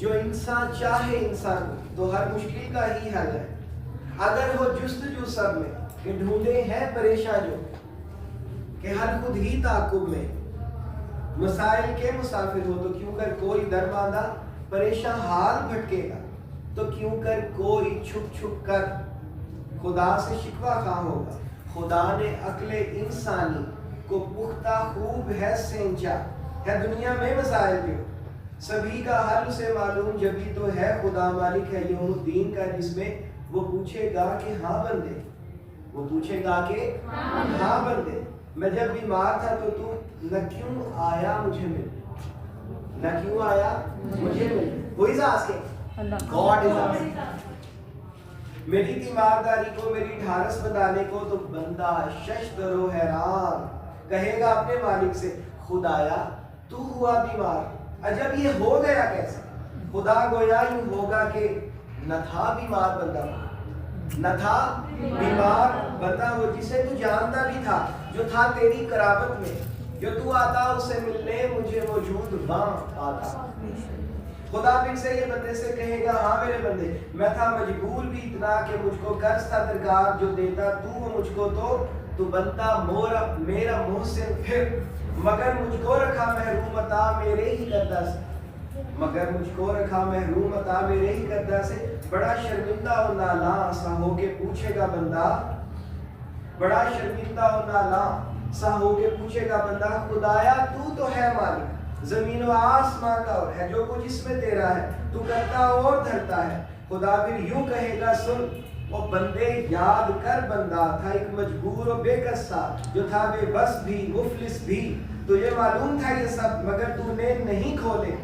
جو انسان چاہے انسان تو ہر مشکل کا ہی حل ہے. اگر ہو جستجو سب میں کہ ڈھونڈے ہیں پریشان جو کہ حل خود ہی تعاقب میں. مسائل کے مسافر ہو تو کیوں کر کوئی درماندہ پریشان حال بھٹکے گا. تو کیوں کر کوئی چھپ چھپ کر خدا سے شکوہ خواہ ہوگا. خدا نے عقل انسانی کو پختہ خوب ہے سینچا ہے دنیا میں مسائل جو سبھی کا حل اسے معلوم. جبھی تو ہے خدا مالک ہے یوم الدین کا جس میں وہ پوچھے گا کہ ہاں بندے. وہ پوچھے گا کہ ہاں بندے میں جب بیمار تھا تو نہ کیوں آیا مجھے ملنے. نہ کیوں آیا مجھے ملنے. Who is asking? God is asking. میری تیمارداری کو میری ڈھارس بتانے کو تو بندہ ششدر و حیران کہے گا اپنے مالک سے خدایا تو ہوا بیمار عجب یہ ہو گیا کیسے. خدا گویا یوں ہوگا کہ نہ تھا بیمار بندہ نہ تھا بیمار بندہ وہ جسے تو جانتا بھی تھا جو تھا تیری قرابت میں جو تو آتا اسے ملنے مجھے موجود وہاں آتا. خدا پھر سے یہ بندے سے کہے گا ہاں میرے بندے میں تھا مجبور بھی اتنا کہ مجھ کو قرض تھا درکار جو دیتا تو مجھ کو تو بنتا میرا محسن پھر مگر مجھ کو رکھا محروم عطا میرے ہی کردہ سے. مگر مجھ کو رکھا محروم عطا میرے ہی کردہ سے. بڑا شرمندہ و نالاں سا ہو کے پوچھے گا بندہ بڑا شرمندہ و نالاں سا ہو کے پوچھے گا بندہ خدایا تو ہے مالک زمین و آسمان کا اور ہے جو کچھ اس میں تیرا ہے تو کرتا اور دھرتا ہے. خدا پھر یوں کہے گا سن وہ بندے یاد کر بندہ تھا ایک مجبور و بے کس سا جو تھا بے بس بھی مفلس بھی. تجھے معلوم تھا یہ سب مگر تو نے نہیں کھولے